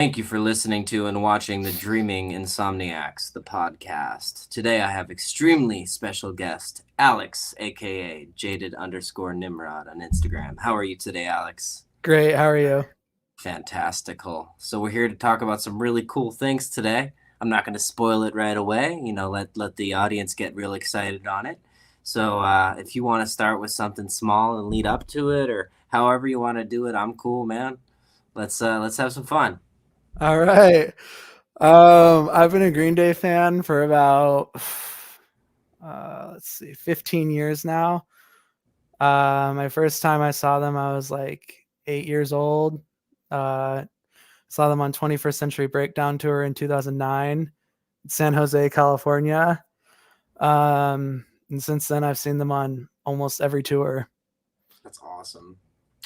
Thank you for listening to and watching the Dreaming Insomniacs, the podcast. Today I have extremely special guest, Alex, aka jaded_Nimrod on Instagram. How are you today, Alex? Great. How are you? Fantastical. So we're here to talk about some really cool things today. I'm not going to spoil it right away. Let the audience get real excited on it. So if you want to start with something small and lead up to it, or however you want to do it, I'm cool, man. Let's have some fun. All right. I've been a Green Day fan for about 15 years now. My first time I saw them, I was like 8 years old. Uh, saw them on 21st Century Breakdown Tour in 2009, San Jose, California. And since then, I've seen them on almost every tour. That's awesome.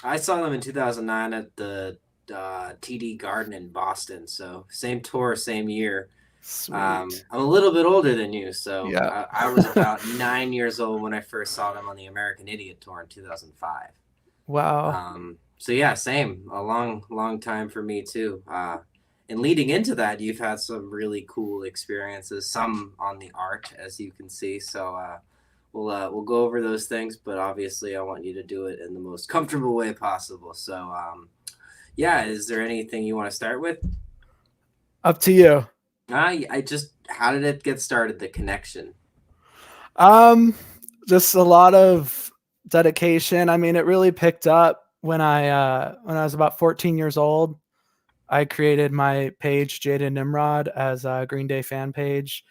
I saw them in 2009 at the TD Garden in Boston. So same tour, same year. Sweet. I'm a little bit older than you, so Yeah. I was about 9 years old when I first saw them on the American Idiot tour in 2005. Wow. So yeah, same. A long time for me too. And leading into that, you've had some really cool experiences. Some on the art, as you can see. So we'll go over those things, but obviously, I want you to do it in the most comfortable way possible. So yeah, is there anything you want to start with? Up to you. I just how did it get started? The connection. Um, just a lot of dedication. I mean, it really picked up when I was about 14 years old. I created my page Jada Nimrod as a Green Day fan page,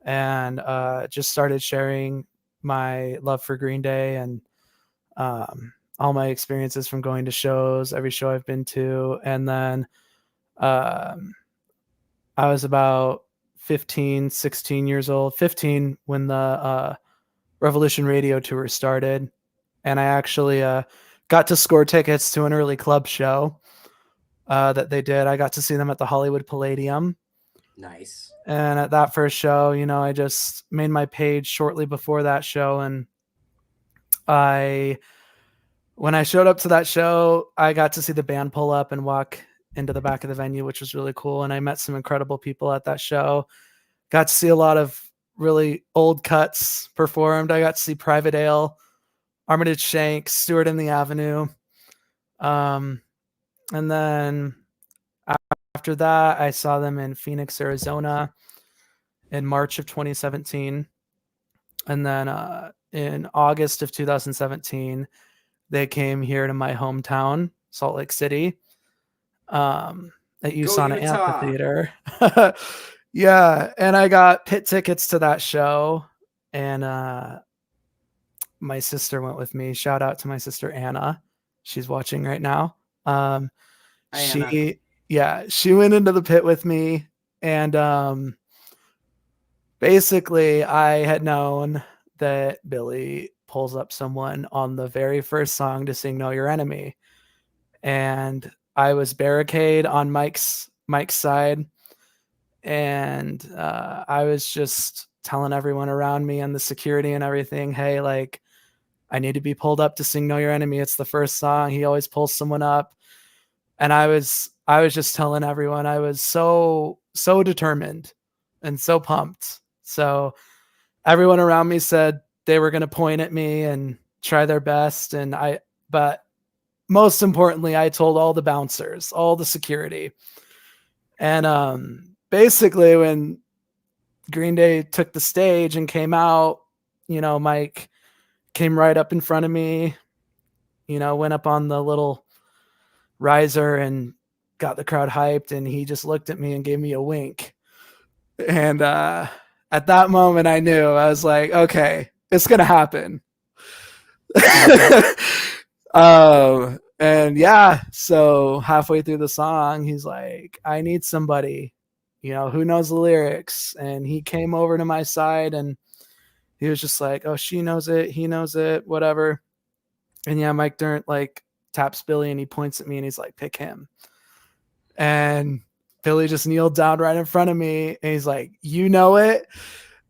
and just started sharing my love for Green Day and all my experiences from going to shows, every show I've been to, and then um, I was about 15, 16 years old, 15 when the Revolution Radio tour started, and I actually got to score tickets to an early club show that they did. I got to see them at the Hollywood Palladium, Nice. and at that first show, I just made my page shortly before that show, and I when I showed up to that show, I got to see the band pull up and walk into the back of the venue, which was really cool, and I met some incredible people at that show. Got to see a lot of really old cuts performed. I got to see Private Ale, Armitage Shanks, Stewart in the Avenue. Um, and then after that, I saw them in Phoenix, Arizona in March of 2017. And then in August of 2017, they came here to my hometown, Salt Lake City, at Go USANA Utah. Amphitheater. Yeah. And I got pit tickets to that show. And my sister went with me. Shout out to my sister Anna. She's watching right now. Um, Hi Anna. she she went into the pit with me, and basically I had known that Billy pulls up someone on the very first song to sing Know Your Enemy. And I was barricade on Mike's side, and I was just telling everyone around me and the security and everything, hey, like, I need to be pulled up to sing Know Your Enemy. It's the first song. He always pulls someone up. And I was just telling everyone I was so determined and so pumped. So everyone around me said they were going to point at me and try their best, but most importantly, I told all the bouncers, all the security. And basically when Green Day took the stage and came out, Mike came right up in front of me, went up on the little riser and got the crowd hyped, and he just looked at me and gave me a wink. And at that moment I knew, I was like, okay, it's gonna happen. And yeah, so halfway through the song, he's like, I need somebody, who knows the lyrics. And he came over to my side and he was just like, oh, she knows it, he knows it, whatever. And yeah, Mike Dirnt like taps Billy and he points at me and he's like, pick him. And Billy just kneeled down right in front of me and he's like, you know it.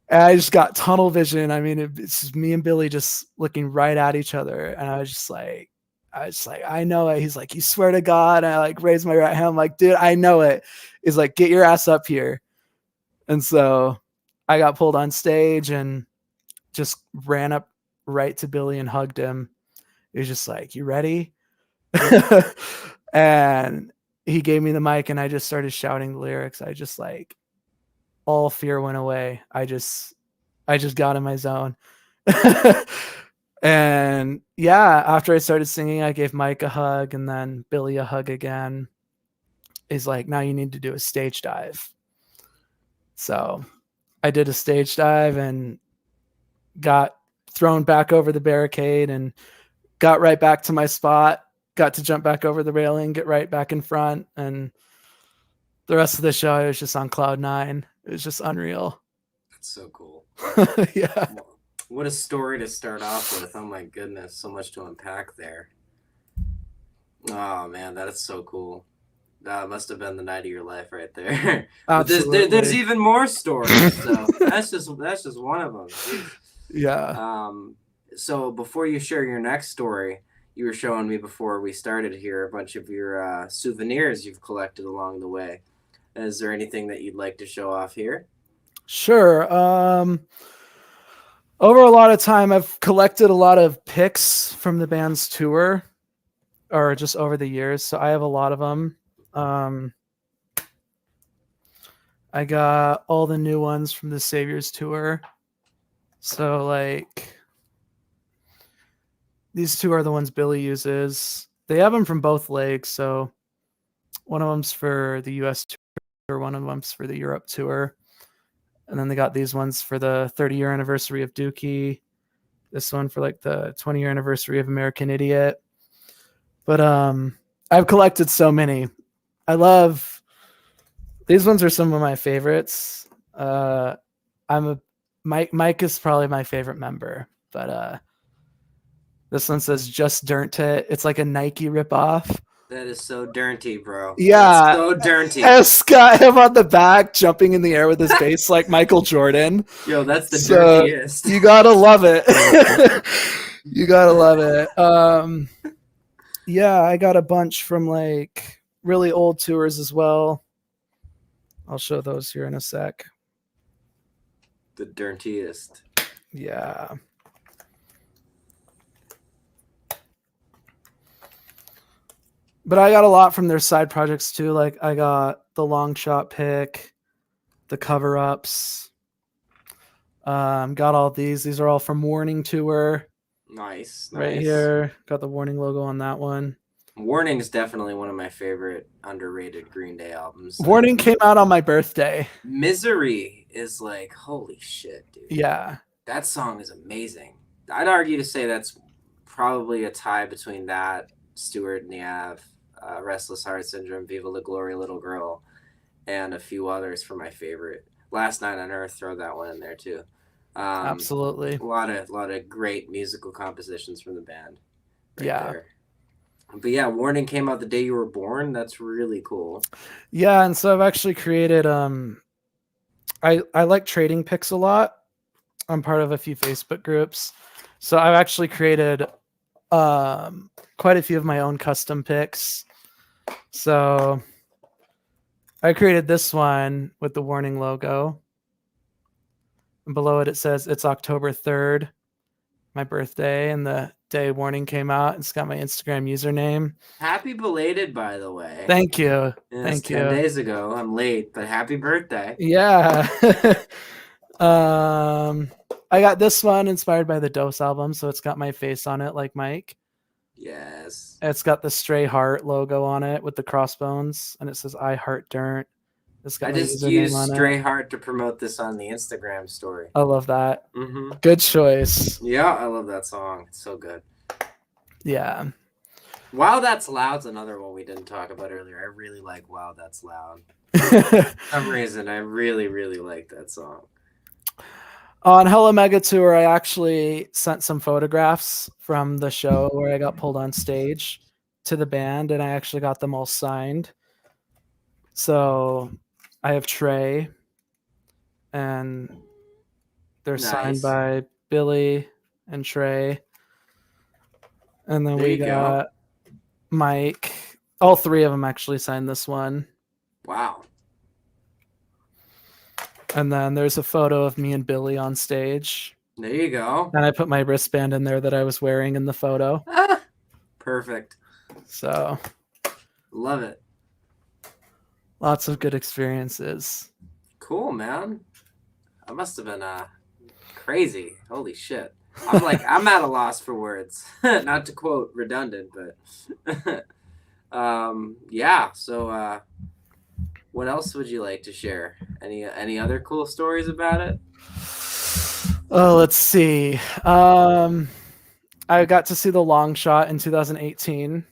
And I just got tunnel vision. I mean, it's just me and Billy just looking right at each other. And I was just like, I was like, I know it. He's like, you swear to God. And I like raised my right hand. I'm like, dude, I know it. He's like, get your ass up here. And so I got pulled on stage and just ran up right to Billy and hugged him. He was just like, you ready? And he gave me the mic and I just started shouting the lyrics. I just like all fear went away. I just got in my zone. And yeah, after I started singing, I gave Mike a hug and then Billy a hug again. He's like, now you need to do a stage dive. So I did a stage dive and got thrown back over the barricade and got right back to my spot, got to jump back over the railing, get right back in front. And the rest of the show, I was just on cloud nine. It was just unreal. That's so cool. Yeah. What a story to start off with. Oh my goodness, so much to unpack there. Oh man, that is so cool. That must have been the night of your life right there. But there's even more stories. So that's just one of them. Jeez. Yeah. So before you share your next story, you were showing me before we started here a bunch of your souvenirs you've collected along the way. Is there anything that you'd like to show off here? Sure. Over a lot of time, I've collected a lot of pics from the band's tour, or just over the years. So I have a lot of them. I got all the new ones from the Saviors tour. So like these two are the ones Billy uses. They have them from both legs. So one of them's for the US tour, one of them's for the Europe tour. And then they got these ones for the 30-year anniversary of Dookie. This one for like the 20-year anniversary of American Idiot. But I've collected so many. I love these ones are some of my favorites. Mike is probably my favorite member, but this one says just Dirt It. It's like a Nike ripoff. That is so dirty, bro. Yeah. That's so dirty. It's got him on the back jumping in the air with his bass like Michael Jordan. Yo, that's the dirtiest. You gotta love it. You gotta love it. Yeah, I got a bunch from like really old tours as well. I'll show those here in a sec. The dirtiest. Yeah. But I got a lot from their side projects too. Like I got the long shot pick, the cover ups. Got all these. These are all from Warning Tour. Nice. Right here. Got the Warning logo on that one. Warning is definitely one of my favorite underrated Green Day albums. Warning came out on my birthday. Misery is like, holy shit, dude. Yeah. That song is amazing. I'd argue to say that's probably a tie between that, Stuart and Nav, Restless Heart Syndrome, Viva La Glory, Little Girl, and a few others for my favorite. Last Night on Earth, throw that one in there too. Absolutely. A lot of great musical compositions from the band. There. But yeah, Warning came out the day you were born. That's really cool. Yeah, and so I've actually created I like trading pics a lot. I'm part of a few Facebook groups. So I've actually created quite a few of my own custom pics. So I created this one with the Warning logo. And below it says it's October 3rd, my birthday, and the day Warning came out. It's got my Instagram username. Happy belated, by the way. Thank you. Thank you. 10 days ago. I'm late, but happy birthday. Yeah. I got this one inspired by the Dose album, so it's got my face on it like Mike. Yes. It's got the Stray Heart logo on it with the crossbones, and it says I Heart Dirt. I just used Stray Heart to promote this on the Instagram story. I love that. Mm-hmm. Good choice. Yeah, I love that song. It's so good. Yeah. Wow, That's Loud's another one we didn't talk about earlier. I really like Wow, That's Loud. For some reason, I really, really like that song. On Hella Mega Tour, I actually sent some photographs from the show where I got pulled on stage to the band, and I actually got them all signed. So I have Trey, and they're signed by Billy and Trey. And then we got Mike. All three of them actually signed this one. Wow. And then there's a photo of me and Billy on stage. There you go. And I put my wristband in there that I was wearing in the photo. Ah, perfect. So Love it. lots of good experiences. Cool, man. That must have been crazy. Holy shit. I'm at a loss for words. Not to quote redundant, but yeah. So what else would you like to share? Any other cool stories about it? Oh, let's see. I got to see the long shot in 2018,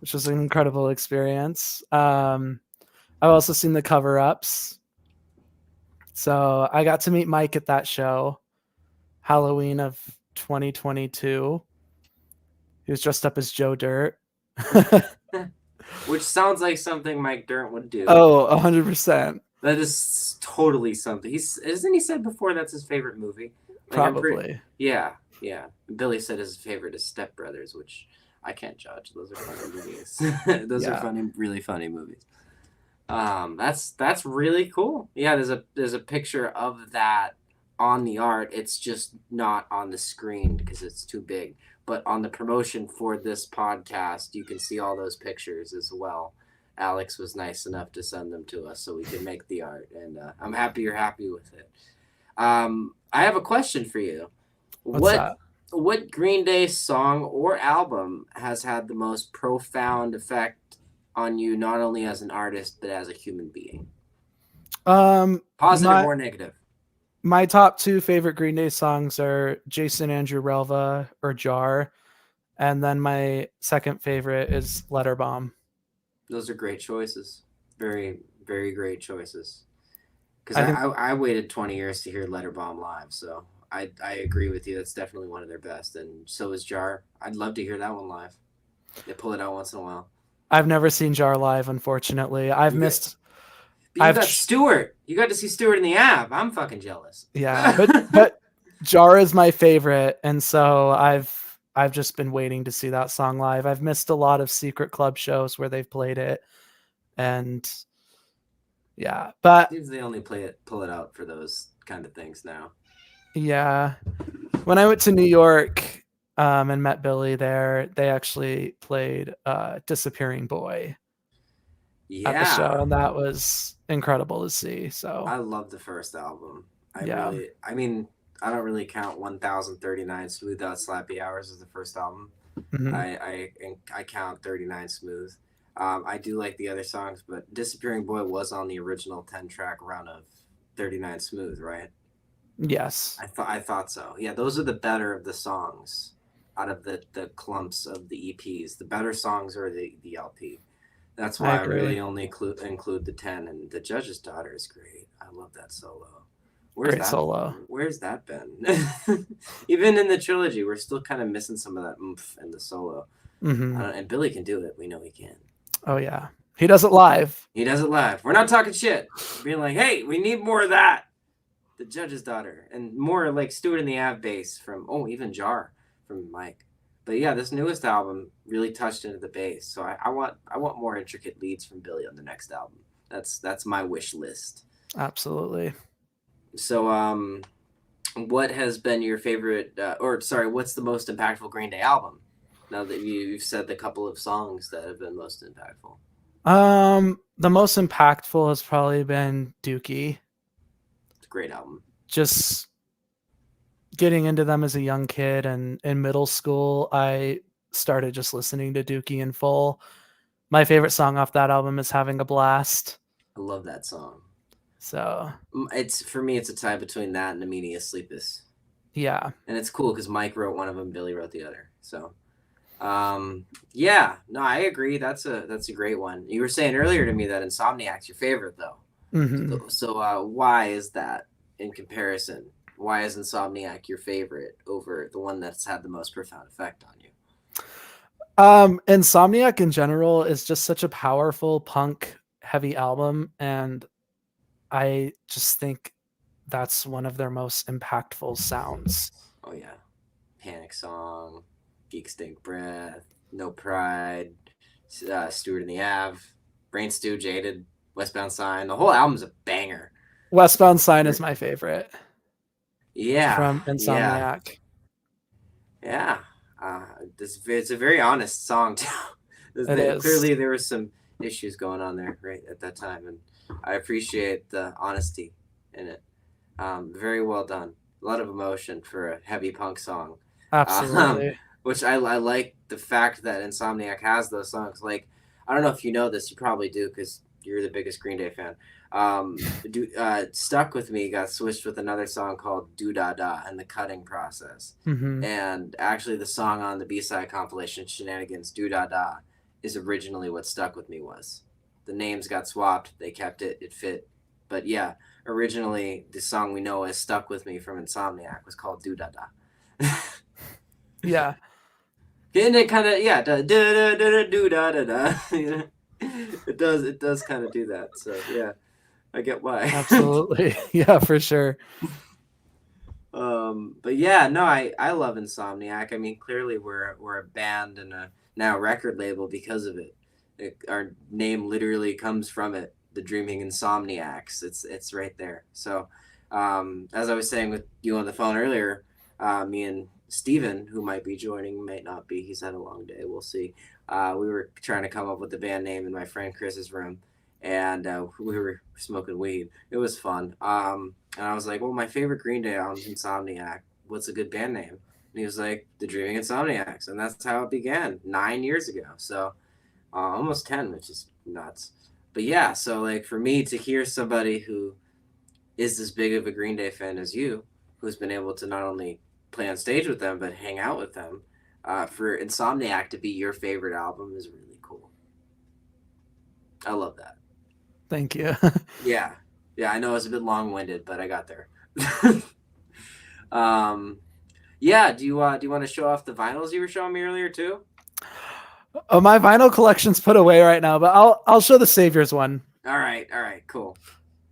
which was an incredible experience. I've also seen the cover ups. So I got to meet Mike at that show, Halloween of 2022. He was dressed up as Joe Dirt. Which sounds like something Mike Dirt would do. Oh, 100%. That is totally something. Isn't he said before that's his favorite movie? Like, Probably. Yeah. Billy said his favorite is Step Brothers, which I can't judge. Those are funny movies. Those are funny, really funny movies. That's really cool. Yeah, there's a picture of that on the art. It's just not on the screen because it's too big. But on the promotion for this podcast, you can see all those pictures as well. Alex was nice enough to send them to us so we could make the art, and I'm happy you're happy with it. I have a question for you. What's that? What Green Day song or album has had the most profound effect on you, not only as an artist but as a human being? Positive or negative? My top two favorite Green Day songs are Jason Andrew Relva or Jar, and then my second favorite is Letter Bomb. Those are great choices. Very, very great choices. Because I think I waited 20 years to hear Letter Bomb live, so I agree with you. That's definitely one of their best, and so is Jar. I'd love to hear that one live. They pull it out once in a while. I've never seen Jar live, unfortunately. I've missed. But you got Stewart. You got to see Stewart in the app. I'm fucking jealous. Yeah, but Jar is my favorite, and so I've just been waiting to see that song live. I've missed a lot of secret club shows where they've played it, and yeah, but seems they only pull it out for those kind of things now. Yeah, when I went to New York and met Billy there, they actually played "Disappearing Boy" at the show, and that was incredible to see. So I love the first album. I mean, I don't really count 1039 Smooth Out Slappy Hours as the first album. Mm-hmm. I count 39 Smooth. I do like the other songs, but Disappearing Boy was on the original 10-track run of 39 Smooth, right? Yes. I thought so. Yeah, those are the better of the songs out of the clumps of the EPs. The better songs are the LP. That's why I really only include the 10, and The Judge's Daughter is great. I love that solo. Solo. Where's that been? Even in the trilogy, we're still kind of missing some of that oomph in the solo. Mm-hmm. And Billy can do it. We know he can. Oh yeah, he does it live. We're not talking shit. We're being like, hey, we need more of that. The Judge's Daughter, and more like Stewart in the Ave bass from even Jar from Mike. But yeah, this newest album really touched into the bass. So I want more intricate leads from Billy on the next album. That's my wish list. Absolutely. So what has been your favorite what's the most impactful Green Day album? Now that you've said the couple of songs that have been most impactful. The most impactful has probably been Dookie. It's a great album. Just getting into them as a young kid, and in middle school, I started just listening to Dookie in full. My favorite song off that album is Having a Blast. I love that song. So for me, it's a tie between that and Amenia Sleepus. Yeah. And it's cool because Mike wrote one of them, Billy wrote the other. So yeah, no, I agree. That's a great one. You were saying earlier to me that Insomniacs your favorite though. Mm-hmm. So why is that in comparison? Why is Insomniac your favorite over the one that's had the most profound effect on you? Insomniac in general is just such a powerful punk heavy album, and I just think that's one of their most impactful sounds. Oh yeah, Panic Song, Geek Stink Breath. No Pride, Stewart and the Ave, Brain Stew, Jaded, Westbound Sign. The whole album's a banger. Westbound Sign is my favorite Yeah, from yeah, Insomniac. yeah. It's a very honest song too. It is. Clearly, there were some issues going on there right at that time, and I appreciate the honesty in it. Very well done. A lot of emotion for a heavy punk song. Um, Absolutely. which I like the fact that Insomniac has those songs. Like, I don't know if you know this, you probably do because you're the biggest Green Day fan. Stuck With Me got switched with another song called Do Da Da and the Cutting Process. Hmm. And actually, the song on the B-side compilation, Shenanigans Do Da Da, is originally what Stuck With Me was. The names got swapped, they kept it, it fit. But yeah, originally, the song we know as Stuck With Me from Insomniac was called Do Da Da. Yeah. And it kind of, yeah, da da da da do da da da. It does kind of do that. So yeah, I get why. Absolutely. Yeah, for sure. But yeah, no, I love Insomniac. I mean, clearly we're a band and a now record label because of it. Our name literally comes from it. The Dreaming Insomniacs. It's right there. So, as I was saying with you on the phone earlier, me and Steven, who might be joining, might not be. He's had a long day. We'll see. We were trying to come up with the band name in my friend Chris's room, and we were smoking weed. It was fun. And I was like, well, my favorite Green Day album's Insomniac. What's a good band name? And he was like, The Dreaming Insomniacs. And that's how it began 9 years ago. So almost 10, which is nuts. But yeah, so like for me to hear somebody who is as big of a Green Day fan as you, who's been able to not only play on stage with them, but hang out with them, for Insomniac to be your favorite album is really cool. I love that. Thank you. Yeah. Yeah, I know it's a bit long-winded, but I got there. um, yeah. Do you want to show off the vinyls you were showing me earlier too? Oh, my vinyl collection's put away right now, but I'll show the Saviors one. All right, cool.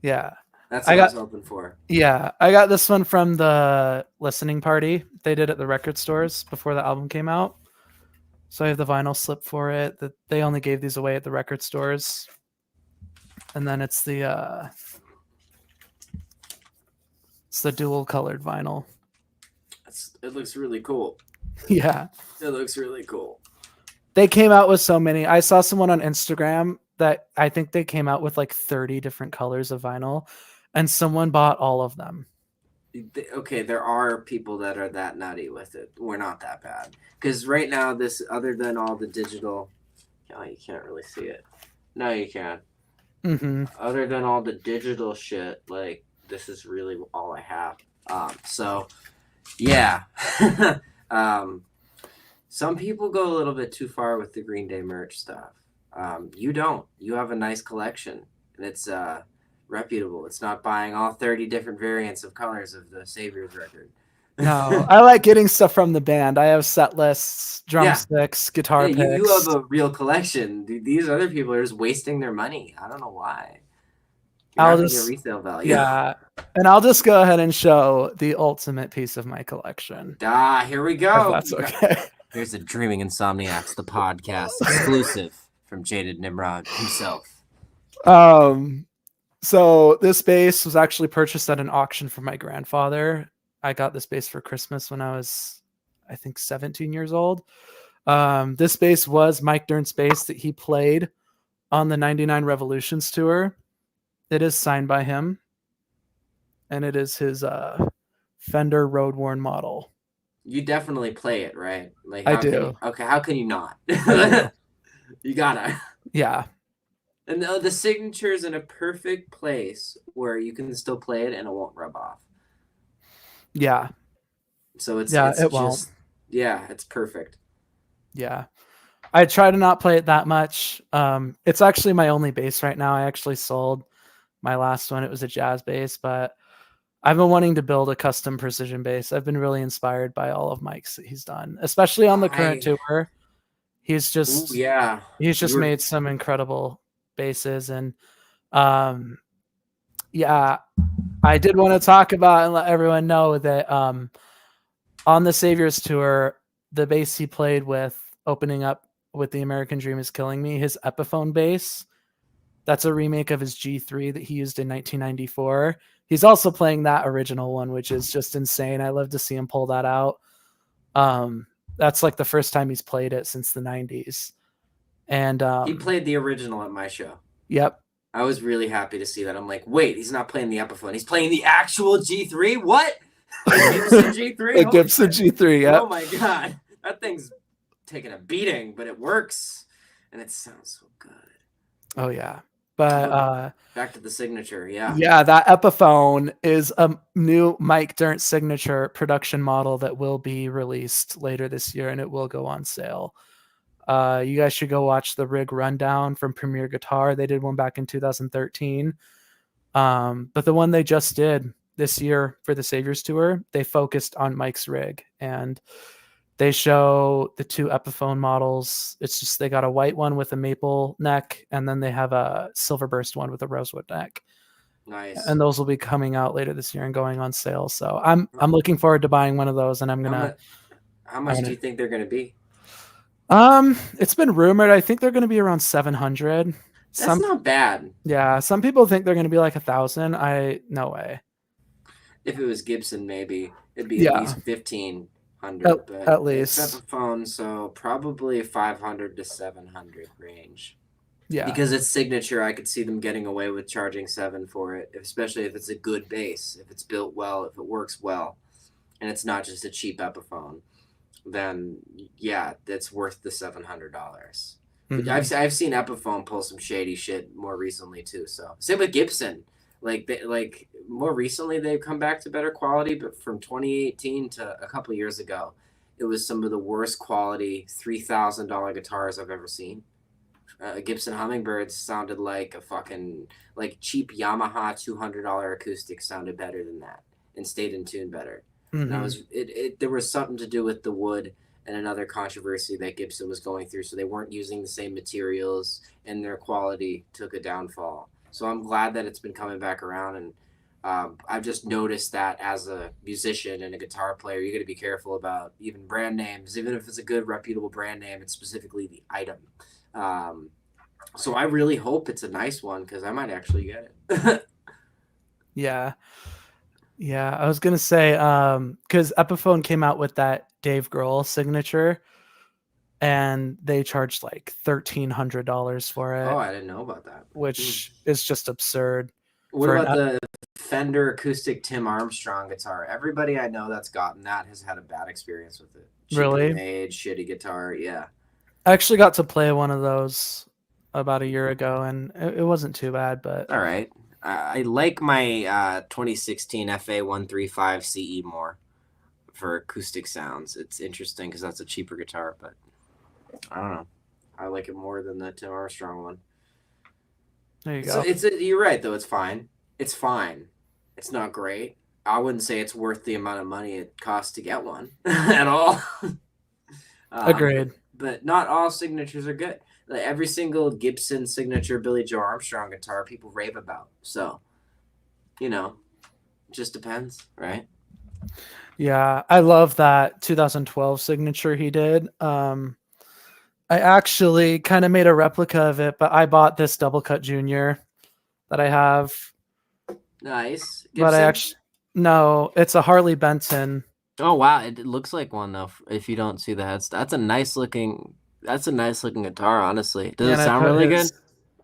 Yeah. That's I what I got was hoping for. Yeah, I got this one from the listening party they did at the record stores before the album came out. So I have the vinyl slip for it. That they only gave these away at the record stores. And then it's the dual colored vinyl. It looks really cool. Yeah. It looks really cool. They came out with so many. I saw someone on Instagram that I think they came out with like 30 different colors of vinyl, and someone bought all of them. Okay, there are people that are that nutty with it. We're not that bad. Because right now, this, other than all the digital, oh, you can't really see it. No, you can't. Mm-hmm. Other than all the digital shit, like, this is really all I have. So, yeah. Some people go a little bit too far with the Green Day merch stuff. You don't. You have a nice collection, and it's reputable. It's not buying all 30 different variants of colors of the Saviors record. No, I like getting stuff from the band. I have set lists, drumsticks, guitar Yeah, picks. you have a real collection. These other people are just wasting their money. I don't know why. You're I'll not just get resale value. Yeah, and I'll just go ahead and show the ultimate piece of my collection. Here we go. If that's okay. Here's the Dreaming Insomniacs, the podcast exclusive from Jaded Nimrod himself. So this bass was actually purchased at an auction from my grandfather. I got this bass for Christmas when I was, I think, 17 years old. This bass was Mike Dirnt's bass that he played on the 99 Revolutions tour. It is signed by him, and it is his Fender Road Worn model. You definitely play it, right? Like, I do. How can you not? You gotta. Yeah. And the signature is in a perfect place where you can still play it and it won't rub off. Yeah. So it's won't. Yeah, it's perfect. Yeah. I try to not play it that much. It's actually my only bass right now. I actually sold my last one. It was a jazz bass, but I've been wanting to build a custom precision bass. I've been really inspired by all of Mike's that he's done, especially on the current tour. He's just made some incredible basses, and yeah, I did want to talk about and let everyone know that on the Saviors tour, the bass he played with opening up with The American Dream is Killing Me, his Epiphone bass, that's a remake of his G3 that he used in 1994. He's also playing that original one, which is just insane. I love to see him pull that out. That's like the first time he's played it since the 90s. And He played the original at my show. Yep. I was really happy to see that. I'm like, wait, he's not playing the Epiphone. He's playing the actual G3? What? Gibson G3? The Gibson G3, yeah. Oh my God. That thing's taking a beating, but it works. And it sounds so good. Oh, yeah. But back to the signature, yeah. Yeah, that Epiphone is a new Mike Dirnt signature production model that will be released later this year, and it will go on sale. You guys should go watch the rig rundown from Premier Guitar. They did one back in 2013. But the one they just did this year for the Saviors Tour, they focused on Mike's rig, and they show the two Epiphone models. It's just they got a white one with a maple neck, and then they have a silver burst one with a rosewood neck. Nice. And those will be coming out later this year and going on sale. So I'm looking forward to buying one of those, and I'm gonna. How much do you think they're gonna be? It's been rumored. I think they're gonna be around 700. That's not bad. Yeah, some people think they're gonna be like 1,000. No way. If it was Gibson, maybe it'd be at least 1,500. At least. Epiphone, so probably 500 to 700 range. Yeah. Because it's signature, I could see them getting away with charging $7 for it, especially if it's a good bass, if it's built well, if it works well, and it's not just a cheap Epiphone. Then yeah, that's worth the $700. Mm-hmm. I've seen Epiphone pull some shady shit more recently too. So same with Gibson. Like more recently they've come back to better quality, but from 2018 to a couple of years ago, it was some of the worst quality $3,000 guitars I've ever seen. Gibson Hummingbirds sounded like a fucking cheap Yamaha $200 acoustic sounded better than that and stayed in tune better. Mm-hmm. And there was something to do with the wood and another controversy that Gibson was going through, so they weren't using the same materials and their quality took a downfall. So I'm glad that it's been coming back around, and I've just noticed that as a musician and a guitar player, you got to be careful about even brand names, even if it's a good reputable brand name. It's specifically the item. So I really hope it's a nice one because I might actually get it. Yeah. I was gonna say because Epiphone came out with that Dave Grohl signature, and they charged like $1,300 for it. Oh, I didn't know about that. Which is just absurd. What about the Fender acoustic Tim Armstrong guitar? Everybody I know that's gotten that has had a bad experience with it. Really? Made shitty guitar, yeah. I actually got to play one of those about a year ago, and it wasn't too bad. But all right. I like my 2016 FA135 CE more for acoustic sounds. It's interesting because that's a cheaper guitar, but I don't know. I like it more than the Tim Armstrong one. There you go. So you're right, though. It's fine. It's fine. It's not great. I wouldn't say it's worth the amount of money it costs to get one at all. Agreed. But not all signatures are good. Like every single Gibson signature Billy Joe Armstrong guitar people rave about. So, it just depends, right? Yeah, I love that 2012 signature he did. I actually kind of made a replica of it, but I bought this Double Cut Junior that I have. Nice. Gibson? But no, it's a Harley Benton. Oh wow, it looks like one though. If you don't see the heads, that's a nice looking guitar. Honestly, does it sound really good?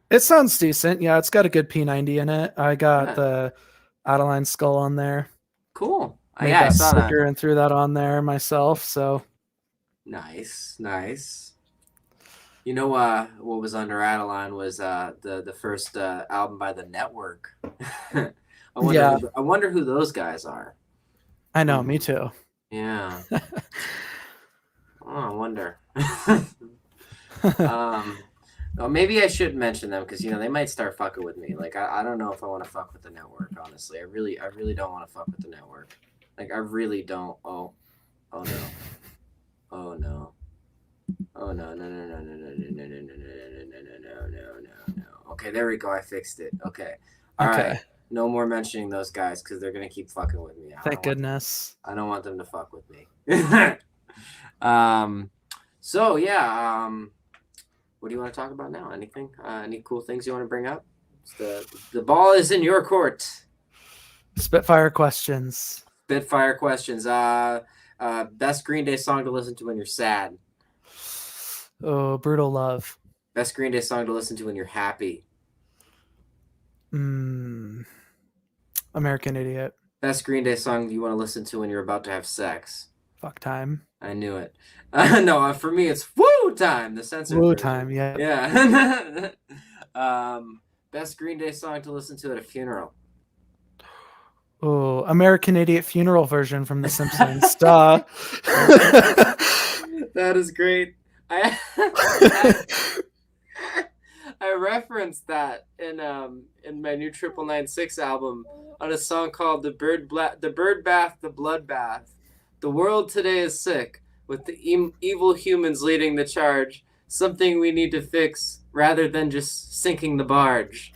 It sounds decent. Yeah, it's got a good P90 in it. I got the Adeline skull on there. Cool. I saw that and threw that on there myself. So nice. You know, what was under Adeline was the first album by the Network. I wonder who those guys are. I know, me too. Yeah. I wonder. Well, maybe I shouldn't mention them because they might start fucking with me. Like I don't know if I want to fuck with the Network. Honestly, I really don't want to fuck with the Network. Like I really don't. Oh no. Oh no. Oh no. Okay, there we go. I fixed it. Okay. All right. No more mentioning those guys because they're gonna keep fucking with me. Thank goodness. I don't want them to fuck with me. So yeah. what do you want to talk about now? Anything? Any cool things you want to bring up? The ball is in your court. Spitfire questions. Spitfire questions. Best Green Day song to listen to when you're sad. Oh, Brutal Love. Best Green Day song to listen to when you're happy. American Idiot. Best Green Day song you want to listen to when you're about to have sex. Fuck Time. I knew it. No, for me it's Woo Time, the censored Woo version. Time, yeah. Yeah. Best Green Day song to listen to at a funeral. Oh, American Idiot funeral version from The Simpsons. Duh. That is great. I referenced that in my new 996 album on a song called The Bird Bath, The Bloodbath. The world today is sick, with the evil humans leading the charge. Something we need to fix rather than just sinking the barge.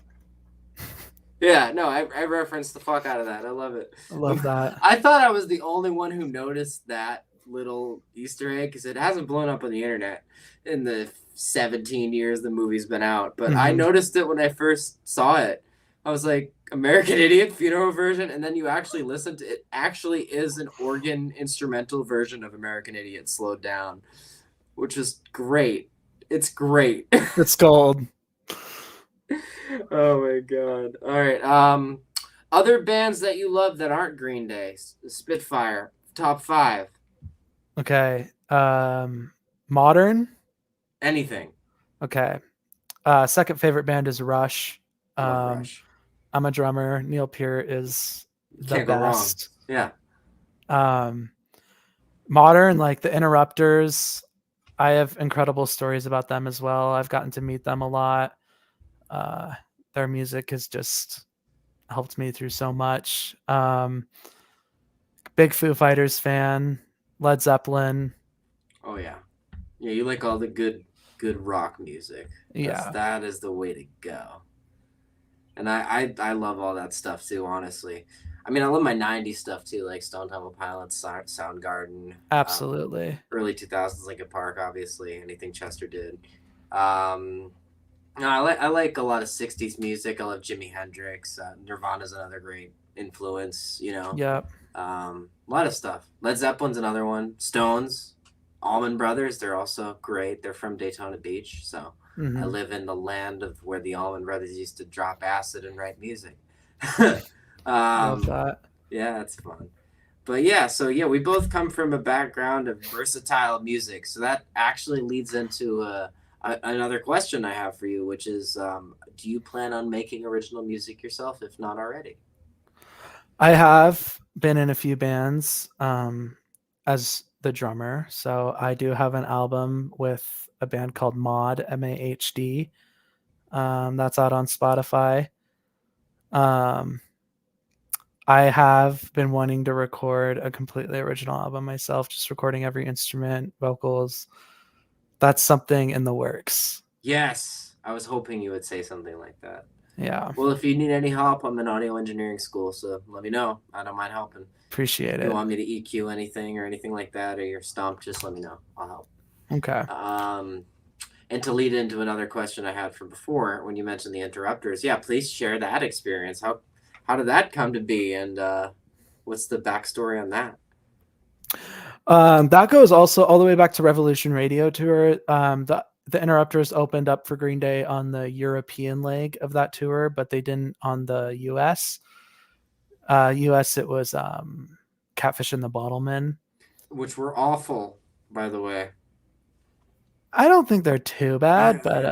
Yeah, no, I referenced the fuck out of that. I love it. I love that. I thought I was the only one who noticed that little Easter egg because it hasn't blown up on the internet in the 17 years the movie's been out. But I noticed it when I first saw it. I was like, American Idiot funeral version, and then you actually listen to it. Actually, is an organ instrumental version of American Idiot slowed down, which is great. It's great. It's gold. Oh my god! All right. Other bands that you love that aren't Green Day. Spitfire top 5. Okay. Modern. Anything. Okay. Second favorite band is Rush. Love Rush. I'm a drummer. Neil Peart is the Can't best. Go wrong. Yeah. Modern, like the Interrupters. I have incredible stories about them as well. I've gotten to meet them a lot. Their music has just helped me through so much. Big Foo Fighters fan. Led Zeppelin. Oh yeah. Yeah, you like all the good rock music. That is the way to go. And I love all that stuff too, honestly. I mean, I love my 90s stuff too, like Stone Temple Pilots, Soundgarden. Absolutely. Early 2000s, Linkin Park, obviously. Anything Chester did. No, I like a lot of 60s music. I love Jimi Hendrix. Nirvana's another great influence, you know. Yep. A lot of stuff. Led Zeppelin's another one. Stones, Allman Brothers, they're also great. They're from Daytona Beach, so I live in the land of where the Allman Brothers used to drop acid and write music. Love that. Yeah, it's fun. But yeah, so yeah, we both come from a background of versatile music. So that actually leads into another question I have for you, which is, do you plan on making original music yourself, if not already? I have been in a few bands as the drummer. So I do have an album with a band called Mod, MAHD. That's out on Spotify. I have been wanting to record a completely original album myself, just recording every instrument, vocals. That's something in the works. Yes. I was hoping you would say something like that. Yeah. Well, if you need any help, I'm in audio engineering school, so let me know. I don't mind helping. Appreciate it. If you want me to EQ anything or anything like that, or you're stumped, just let me know. I'll help. Okay. And to lead into another question I had from before, when you mentioned the Interrupters, yeah, please share that experience. How did that come to be, and what's the backstory on that? That goes also all the way back to Revolution Radio Tour. The Interrupters opened up for Green Day on the European leg of that tour, but they didn't on the US. US, it was Catfish and the Bottlemen, which were awful, by the way. I don't think they're too bad, but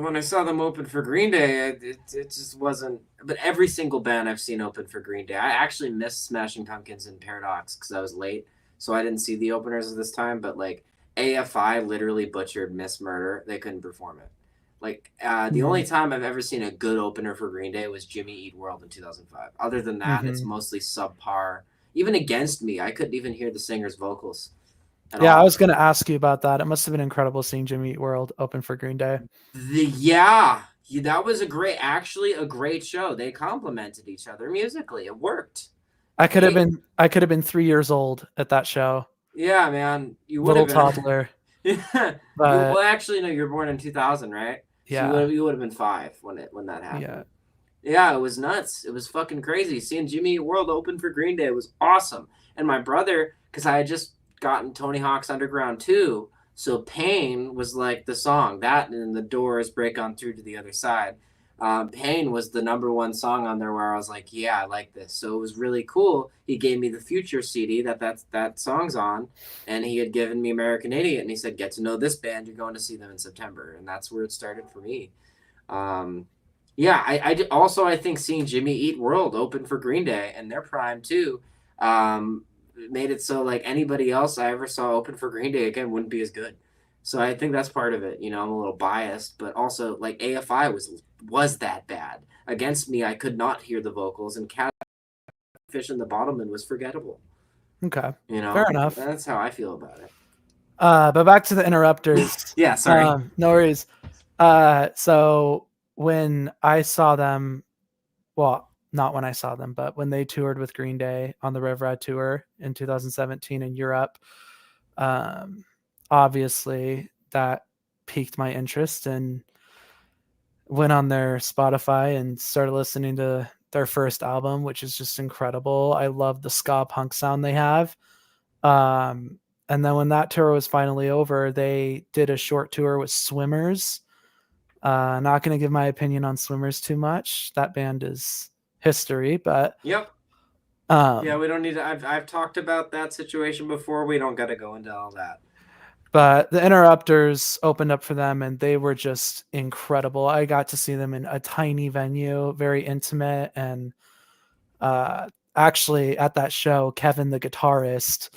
when I saw them open for Green Day, it just wasn't. But every single band I've seen open for Green Day, I actually missed Smashing Pumpkins and Paradox because I was late, so I didn't see the openers this time. But like AFI literally butchered Miss Murder; they couldn't perform it. Like the only time I've ever seen a good opener for Green Day was Jimmy Eat World in 2005. Other than that, it's mostly subpar. Even Against Me, I couldn't even hear the singer's vocals. Yeah, I was going to ask you about that. It must have been incredible seeing Jimmy Eat World open for Green Day. Yeah, that was a great show. They complemented each other musically. It worked. I could have been 3 years old at that show. Yeah, man, you would have been. Little toddler. Yeah. Well, But actually, no. You were born in 2000, right? So yeah, you would have been 5 when that yeah. happened. Yeah, it was nuts. It was fucking crazy. Seeing Jimmy Eat World open for Green Day was awesome. And my brother, because I had just gotten Tony Hawk's Underground 2, so Pain was like the song. That and The Doors Break On Through to the Other Side. Pain was the number one song on there where I was like, yeah, I like this. So it was really cool. He gave me the Future CD that song's on, and he had given me American Idiot, and he said, get to know this band. You're going to see them in September. And that's where it started for me. Um, yeah, also I think seeing Jimmy Eat World open for Green Day and their prime too, made it so like anybody else I ever saw open for Green Day again wouldn't be as good. So I think that's part of it. You know, I'm a little biased, but also like AFI was that bad against me. I could not hear the vocals, and Catfish and the Bottlemen was forgettable. Okay, You fair know, enough. that's how I feel about it. But back to the interrupters. Yeah, sorry. No worries. So when I saw them, well, not when I saw them, but when they toured with Green Day on the Rev Rad tour in 2017 in Europe, um, obviously that piqued my interest and went on their Spotify and started listening to their first album, which is just incredible. I love the ska punk sound they have. Um, and then when that tour was finally over, they did a short tour with Swimmers. Not going to give my opinion on Swimmers too much. That band is history, but Yep. Yeah, um, we don't need to. I've talked about that situation before. We don't got to go into all that. but the Interrupters opened up for them, and they were just incredible. I got to see them in a tiny venue, very intimate, and uh, actually at that show, Kevin, the guitarist,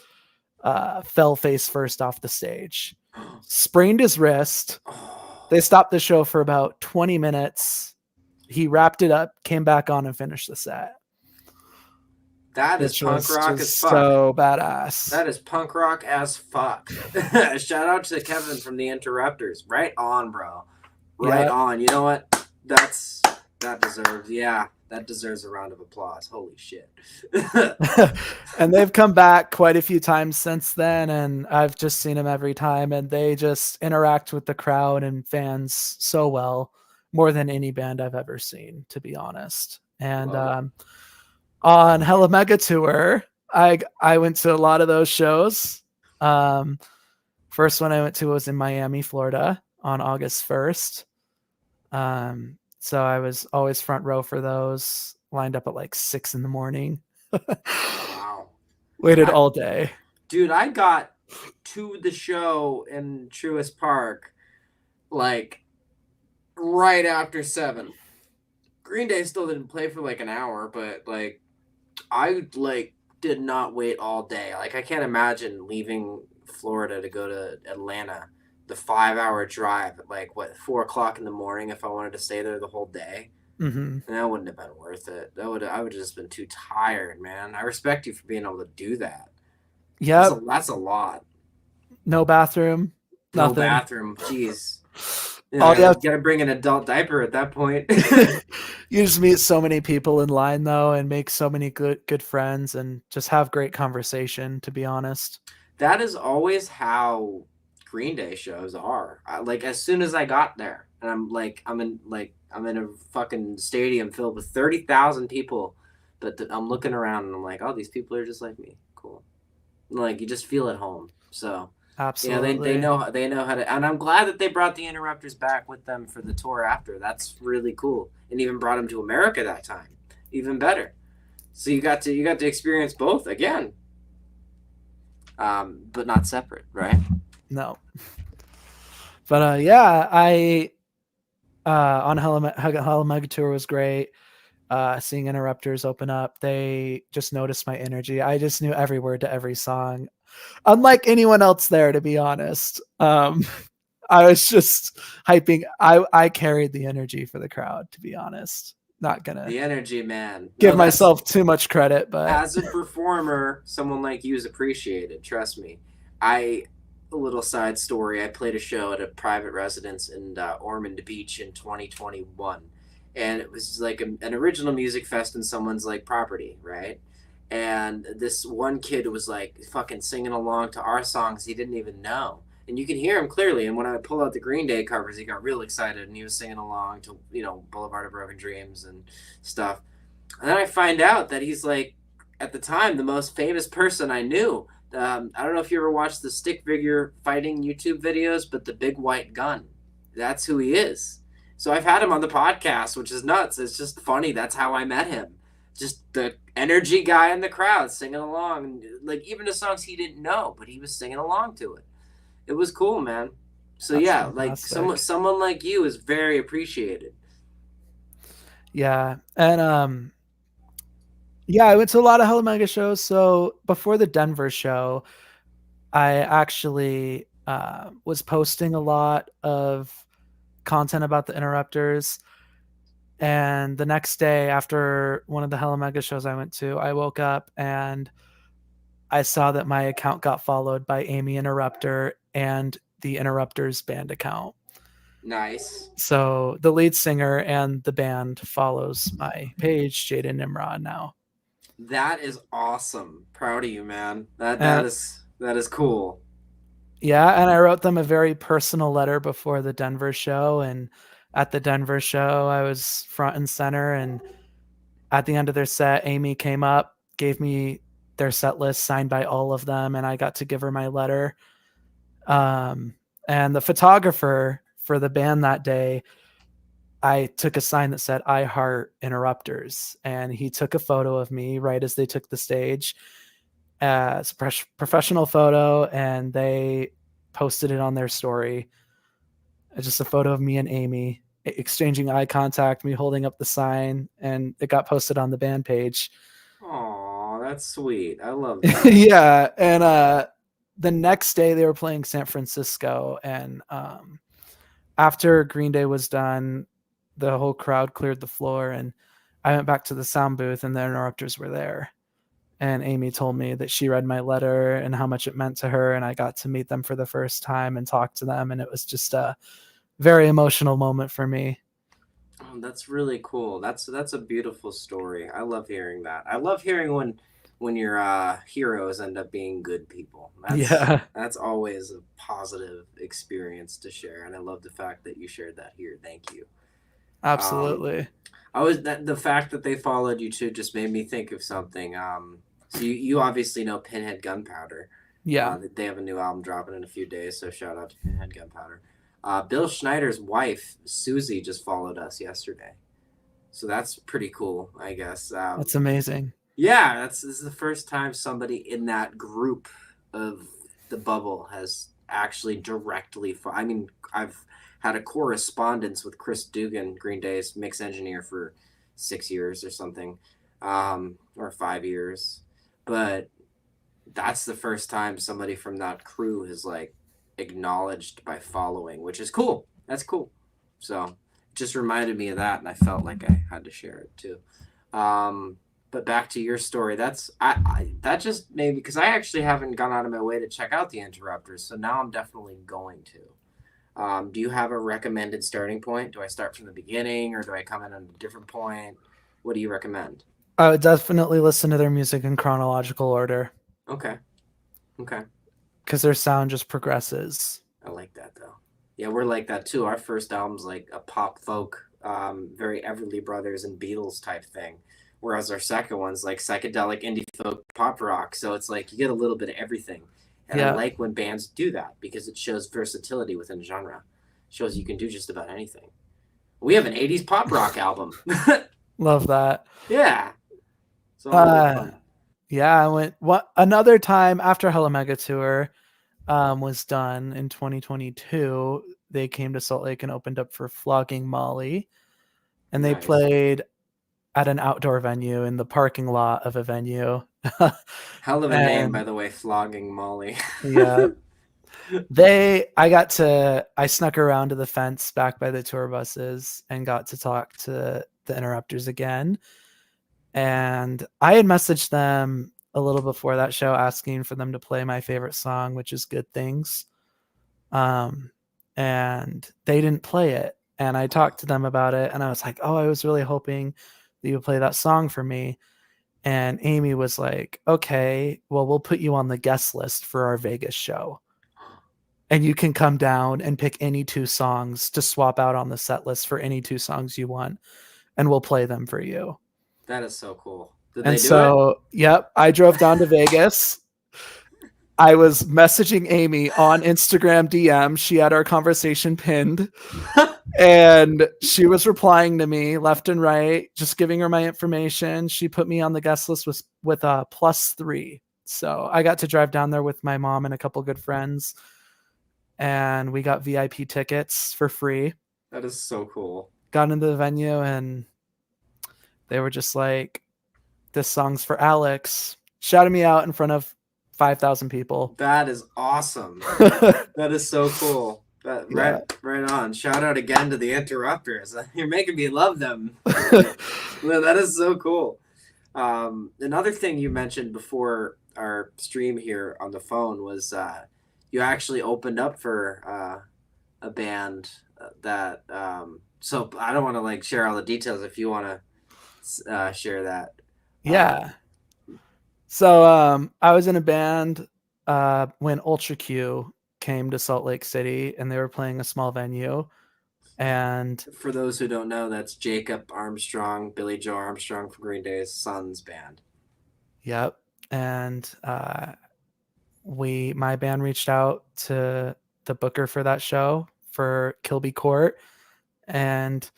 fell face first off the stage, sprained his wrist. They Oh, stopped the show for about 20 minutes. He wrapped it up, came back on, and finished the set, that is which punk was rock as just fuck. so badass. That is punk rock as fuck. Shout out to Kevin from the Interrupters. Right on, bro. Right Yeah. on. You know what? That deserves. Yeah, that deserves a round of applause. Holy shit. And they've come back quite a few times since then, and I've just seen them every time, and they just interact with the crowd and fans so well, more than any band I've ever seen, to be honest. And Love it. on Hella Mega Tour, I went to a lot of those shows. Um, First one I went to was in Miami, Florida, on August 1st. So I was always front row for those, lined up at like 6 in the morning. Wow. Waited I, all day. dude, I got to the show in Truist Park like right after 7. Green Day still didn't play for like an hour, but like I like did not wait all day. Like I can't imagine leaving Florida to go to Atlanta, the 5 hour drive at like what 4 o'clock in the morning if I wanted to stay there the whole day. Mm-hmm. And that wouldn't have been worth it. I would have just been too tired, man. I respect you for being able to do that. Yep. That's a lot. No bathroom. No Nothing. bathroom. Jeez. You know, All you have gotta bring an adult diaper at that point. you just meet so many people in line though, and make so many good friends, and just have great conversation. To be honest. That is always how Green Day shows are. Like as soon as I got there, and I'm in a fucking stadium filled with 30,000 people, but I'm looking around and I'm like, oh, these people are just like me. Cool. Like you just feel at home. So yeah, Absolutely. they know how to, and I'm glad that they brought the Interrupters back with them for the tour after. That's really cool, and even brought them to America that time. Even better. So you got to experience both again, but not separate, right? No. But yeah, I on Hella Mega Tour was great. Seeing Interrupters open up, they just noticed my energy. I just knew every word to every song, unlike anyone else there, to be honest. I was just hyping. I carried the energy for the crowd, to be honest. Not gonna The energy, man. give No, that's myself too much credit, but as a performer, someone like you is appreciated. Trust me. I a little side story. I played a show at a private residence in Ormond Beach in 2021, and it was like an original music fest in someone's like property, right? And this one kid was like fucking singing along to our songs he didn't even know. and you can hear him clearly. And when I pull out the Green Day covers, he got real excited and he was singing along to Boulevard of Broken Dreams and stuff. And then I find out that he's like, at the time, the most famous person I knew. I don't know if you ever watched the stick figure fighting YouTube videos, but the Big White Gun. That's who he is. So I've had him on the podcast, which is nuts. It's just funny. That's how I met him. Just the energy guy in the crowd singing along, like even the songs he didn't know, but he was singing along to it. It was cool, man. So That's yeah, like fantastic. someone like you is very appreciated. Yeah. And yeah, I went to a lot of Hella Mega shows. So before the Denver show, I actually was posting a lot of content about the Interrupters. And the next day, after one of the Hella Mega shows I went to, I woke up and I saw that my account got followed by Amy Interrupter and the Interrupters band account. Nice. So the lead singer and the band follows my page, Jaden Nimrod, now. That is awesome. Proud of you, man. That And that is cool. yeah, and I wrote them a very personal letter before the Denver show. And at the Denver show, I was front and center. And at the end of their set, Amy came up, gave me their set list signed by all of them, and I got to give her my letter. Um, and the photographer for the band that day, I took a sign that said "I Heart Interrupters," and he took a photo of me right as they took the stage as a professional photo, and they posted it on their story. It's just a photo of me and Amy exchanging eye contact, me holding up the sign, and it got posted on the band page. Aw, that's sweet. I love that. Yeah, and the next day they were playing San Francisco, and after Green Day was done, the whole crowd cleared the floor, and I went back to the sound booth, and the Interrupters were there. And Amy told me that she read my letter and how much it meant to her, and I got to meet them for the first time and talk to them, and it was just a very emotional moment for me. Oh, that's really cool. That's a beautiful story. I love hearing that. I love hearing when your heroes end up being good people. Yeah, That's always a positive experience to share, and I love the fact that you shared that here. Thank you. Um, absolutely. I was that the fact that they followed you too just made me think of something. So you obviously know Pinhead Gunpowder. Yeah, They have a new album dropping in a few days, so shout out to Pinhead Gunpowder. Bill Schneider's wife Susie just followed us yesterday, so that's pretty cool, I guess. that's amazing. Yeah, this is the first time somebody in that group of the bubble has actually directly. I mean, I've had a correspondence with Chris Dugan, Green Day's mix engineer, for 6 years or something, or 5 years, but that's the first time somebody from that crew has like acknowledged by following, which is cool. That's cool. So it just reminded me of that, and I felt like I had to share it too. But back to your story, that just maybe because I actually haven't gone out of my way to check out the Interrupters, so now I'm definitely going to. Do you have a recommended starting point? Do I start from the beginning or do I come in at a different point? What do you recommend? I would definitely listen to their music in chronological order Okay. Okay. because their sound just progresses. I like that though. Yeah, we're like that too. Our first album's like a pop folk, very Everly Brothers and Beatles type thing. Whereas our second one's like psychedelic indie folk pop rock. So it's like you get a little bit of everything. And I Yeah, like when bands do that because it shows versatility within genre. Shows you can do just about anything. We have an 80s pop rock album. love that. Yeah. So a lot of Uh, fun. yeah, I went another time after Hella Mega Tour was done in 2022. They came to Salt Lake and opened up for Flogging Molly, and they Nice. played at an outdoor venue in the parking lot of a venue. Hell of a name, by And the way, Flogging Molly. yeah, I snuck around to the fence back by the tour buses and got to talk to the Interrupters again. And I had messaged them a little before that show asking for them to play my favorite song, which is Good Things. Um, and they didn't play it. And I talked to them about it and I was like, oh, I was really hoping that you would play that song for me. And Amy was like, okay, well, we'll put you on the guest list for our Vegas show. and you can come down and pick any 2 songs to swap out on the set list for any 2 songs you want, and we'll play them for you. That is so cool. Did And they do it? so, yep, I drove down to Vegas. I was messaging Amy on Instagram DM. She had our conversation pinned, and she was replying to me left and right, just giving her my information. She put me on the guest list with a +3. So I got to drive down there with my mom and a couple good friends, and we got VIP tickets for free. That is so cool. Got into the venue, and they were just like, "This song's for Alex." Shouted me out in front of 5,000 people. That is awesome. That is so cool. Yeah. Right on. Shout out again to the interrupters. You're making me love them. That is so cool. Another thing you mentioned before our stream here on the phone was you actually opened up for a band that. So I don't want to like share all the details. If you want to share that. Yeah. So I was in a band when Ultra Q came to Salt Lake City, and they were playing a small venue. And for those who don't know, that's Jacob Armstrong, Billy Joe Armstrong from Green Day's son's band. Yep. And my band reached out to the booker for that show for Kilby Court, and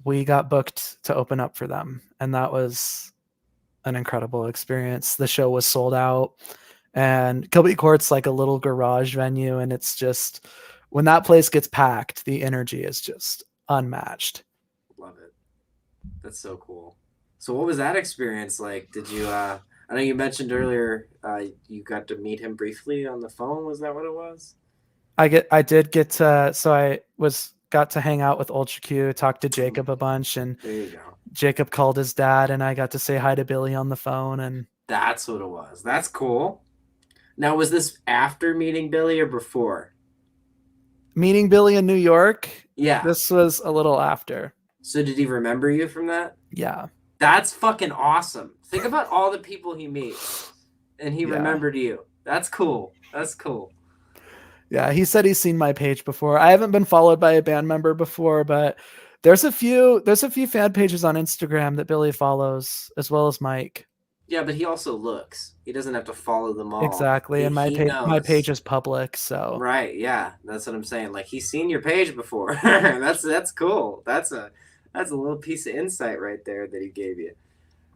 we got booked to open up for them. And that was an incredible experience. The show was sold out, and Kilby Court's like a little garage venue, and it's just, when that place gets packed, the energy is just unmatched. Love it. That's so cool. So what was that experience like? Did you I know you mentioned earlier you got to meet him briefly on the phone. Was that what it was? I did get to, so I got to hang out with Ultra Q, talk to Jacob a bunch, and there you go. Jacob called his dad, and I got to say hi to Billy on the phone. And that's what it was. That's cool. Now, was this after meeting Billy or before? Meeting Billy in New York? Yeah. This was a little after. So did he remember you from that? Yeah. That's fucking awesome. Think about all the people he meets, and he remembered you. That's cool. That's cool. Yeah, he said he's seen my page before. I haven't been followed by a band member before, but there's a few fan pages on Instagram that Billy follows, as well as Mike. Yeah, but he also looks. He doesn't have to follow them all. Exactly, and my page is public, so. Right, yeah, that's what I'm saying. Like, he's seen your page before. That's cool. That's a little piece of insight right there that he gave you.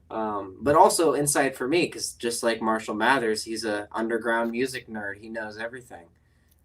But also insight for me, because just like Marshall Mathers, he's a underground music nerd. He knows everything.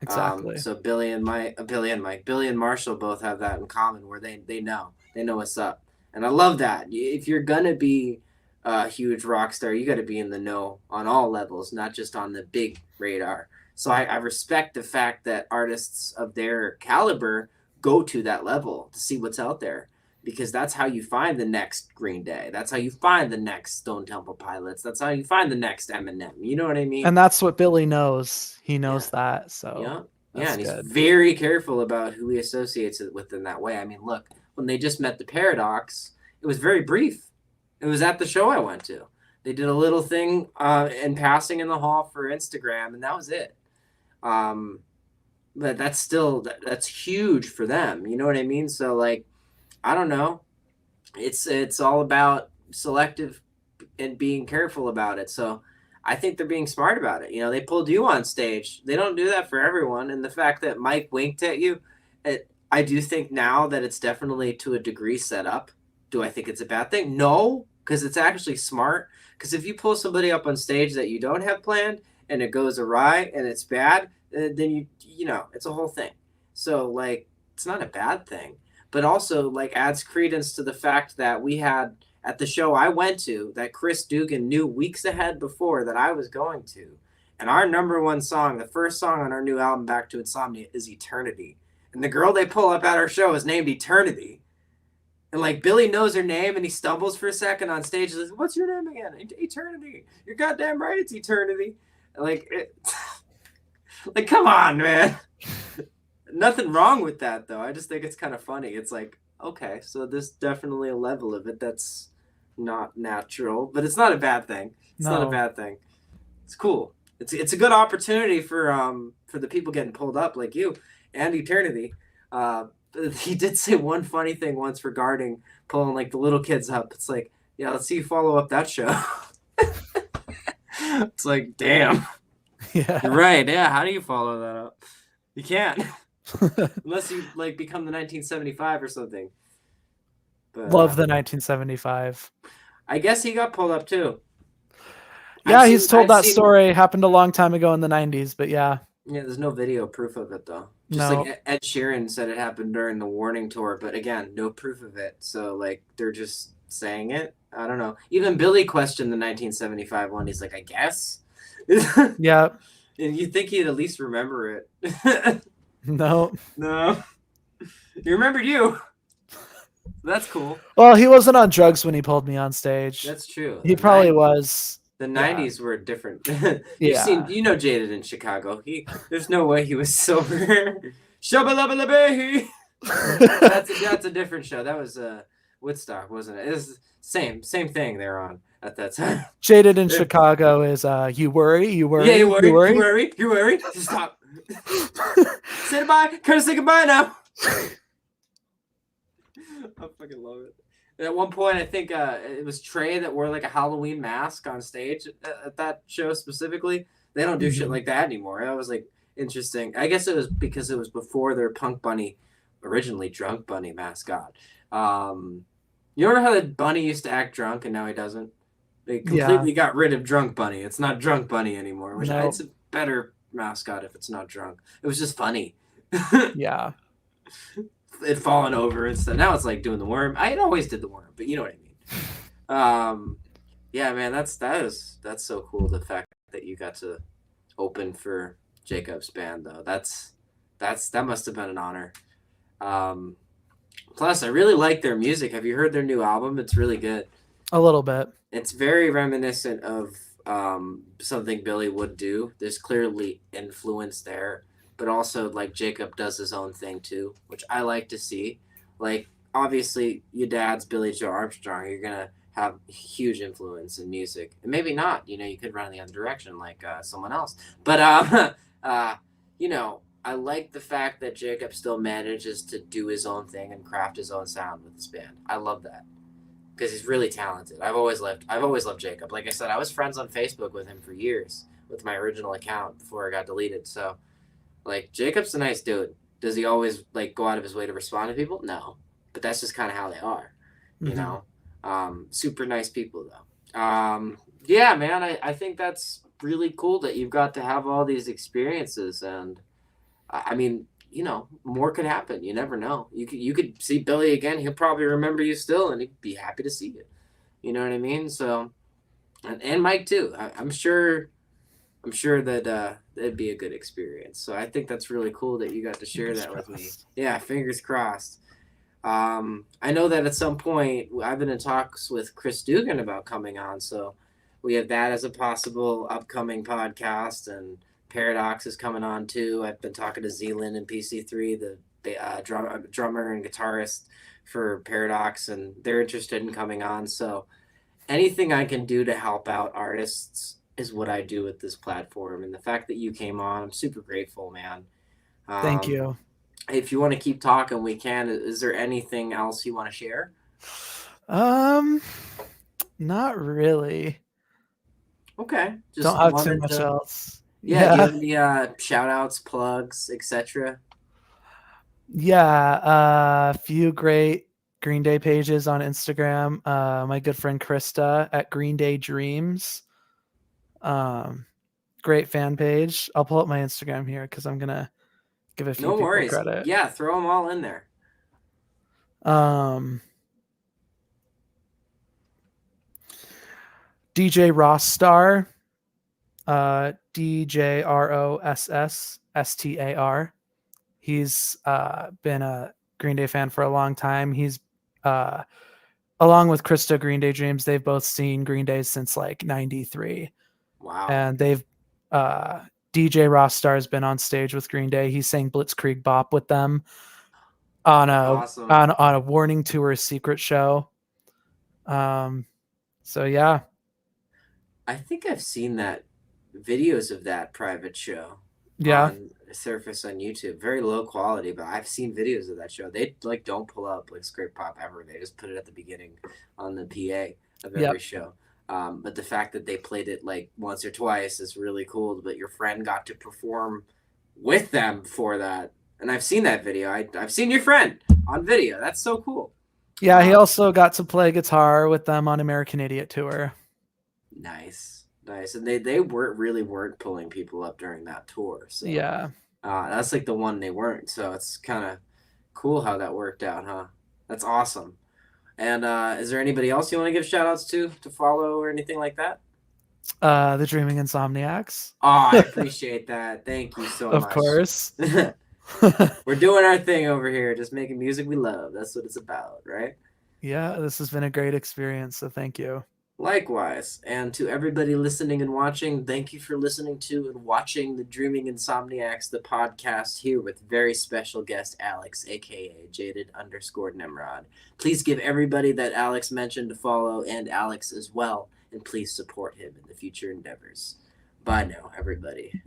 Exactly. So Billy and Marshall both have that in common, where they know what's up, and I love that. If you're gonna be a huge rock star, you got to be in the know on all levels, not just on the big radar. So I respect the fact that artists of their caliber go to that level to see what's out there, because that's how you find the next Green Day. That's how you find the next Stone Temple Pilots. That's how you find the next Eminem. You know what I mean? And that's what Billy knows. He knows that. So yeah, and he's very careful about who he associates it with in that way. I mean, look, when they just met the Paradox, it was very brief. It was at the show I went to. They did a little thing in passing in the hall for Instagram, and that was it. But that's still that's huge for them. You know what I mean? So like, I don't know. It's all about selective and being careful about it. So I think they're being smart about it. You know, they pulled you on stage. They don't do that for everyone. And the fact that Mike winked at you, I do think now that it's definitely to a degree set up. Do I think it's a bad thing? No, because it's actually smart. Because if you pull somebody up on stage that you don't have planned and it goes awry and it's bad, then you know, it's a whole thing. So like, it's not a bad thing, but also like adds credence to the fact that we had at the show I went to that Chris Dugan knew weeks ahead before that I was going to. And our number one song, the first song on our new album, Back to Insomnia, is Eternity. And the girl they pull up at our show is named Eternity. And like Billy knows her name and he stumbles for a second on stage. He's like, "What's your name again?" "Eternity." "You're goddamn right, it's Eternity." And like, come on, man. Nothing wrong with that, though. I just think it's kind of funny. It's like, okay, so there's definitely a level of it that's not natural, but it's not a bad thing. It's not a bad thing. It's cool. It's a good opportunity for the people getting pulled up like you and Eternity. Uh, he did say one funny thing once regarding pulling like the little kids up. It's like, yeah, let's see you follow up that show. It's like, damn, you're Yeah. right. Yeah, how do you follow that up? You can't unless you like become the 1975 or something. But Love the 1975. I guess he got pulled up too. Yeah, he's told I've that seen story. Happened a long time ago in the 90s, but yeah. Yeah, there's no video proof of it though. Just like No. Ed Sheeran said it happened during the Warning tour, but again, no proof of it. So like they're just saying it. I don't know. Even Billy questioned the 1975 one. He's like, I guess. And Yeah. you'd think he'd at least remember it. No. No. He remembered you. That's cool. Well, he wasn't on drugs when he pulled me on stage. That's true. He probably was. The Yeah. 90s were different. Yeah. You know Jaded in Chicago. There's no way he was sober. Shabba that's a different show. That was Woodstock, wasn't it? It was same thing they're on at that time. Jaded in Chicago is you worry, you worry, Yeah, you worry, you worry. you worry, you worry. Stop. Say goodbye. Curtis, say goodbye now. I fucking love it. At one point, I think it was Trey that wore like a Halloween mask on stage at that show specifically. They don't do shit like that anymore. That was like interesting. I guess it was because it was before their Punk Bunny, originally Drunk Bunny mascot. You remember how the bunny used to act drunk and now he doesn't? They completely got rid of Drunk Bunny. It's not Drunk Bunny anymore, which it's a better mascot if it's not drunk. It was just funny. Yeah. It fallen over and stuff. Now it's like doing the worm. I always did the worm, but you know what I mean. Yeah, man, that's so cool. The fact that you got to open for Jacob's band, though, that must have been an honor. Plus, I really like their music. Have you heard their new album? It's really good. A little bit. It's very reminiscent of something Billy would do. There's clearly influence there, but also like Jacob does his own thing too, which I like to see. Like obviously your dad's Billy Joe Armstrong, you're gonna have huge influence in music, and maybe not. You know, you could run in the other direction like someone else. But you know, I like the fact that Jacob still manages to do his own thing and craft his own sound with his band. I love that because he's really talented. I've always loved Jacob. Like I said, I was friends on Facebook with him for years with my original account before it got deleted. So like Jacob's a nice dude. Does he always like go out of his way to respond to people? No, but that's just kind of how they are, you know. Super nice people though. Yeah, man, I think that's really cool that you've got to have all these experiences, and I mean, you know, more could happen. You never know. You could see Billy again. He'll probably remember you still, and he'd be happy to see you. You know what I mean? So, and Mike too. I'm sure that it'd be a good experience. So I think that's really cool that you got to share that with me. Yeah, fingers crossed. I know that at some point I've been in talks with Chris Dugan about coming on, so we have that as a possible upcoming podcast, and Paradox is coming on too. I've been talking to Zealand and PC3, the drummer and guitarist for Paradox, and they're interested in coming on. So anything I can do to help out artists is what I do with this platform, and the fact that you came on, I'm super grateful, man. Thank you. If you want to keep talking, we can. Is there anything else you want to share? Not really. Okay. Just don't have too much else. Yeah. Do you have any shout outs, plugs, etc.? Yeah. A few great Green Day pages on Instagram. My good friend Krista at Green Day Dreams. Great fan page. I'll pull up my Instagram here because I'm gonna give a few people credit. Yeah, throw them all in there. DJ Ross Star, DJROSSSTAR. He's been a Green Day fan for a long time. He's along with Krista Green Day Dreams. They've both seen Green Day since like '93. Wow. And they've DJ Ross Star has been on stage with Green Day. He sang Blitzkrieg Bop with them on a Warning Tour secret show. So yeah. I think I've seen that videos of that private show Yeah. on surface on YouTube. Very low quality, but I've seen videos of that show. They like don't pull up like Scrape Pop ever. They just put it at the beginning on the PA of every Yep. show. But the fact that they played it like once or twice is really cool. But your friend got to perform with them for that, and I've seen that video. I've seen your friend on video. That's so cool. Yeah, he Um, also got to play guitar with them on American Idiot tour. Nice, nice, and they weren't pulling people up during that tour. So Yeah. that's like the one they weren't. So it's kind of cool how that worked out, huh? That's awesome. And is there anybody else you want to give shout outs to follow or anything like that? The Dreaming Insomniacs. Oh, I appreciate that. Thank you so Of much. course. We're doing our thing over here, just making music we love. That's what it's about, right? Yeah, this has been a great experience, so thank you. Likewise. And to everybody listening and watching, thank you for listening to and watching the Dreaming Insomniacs, the podcast here with very special guest Alex, aka Jaded_Nimrod. Please give everybody that Alex mentioned to follow and Alex as well, and please support him in the future endeavors. Bye now, everybody.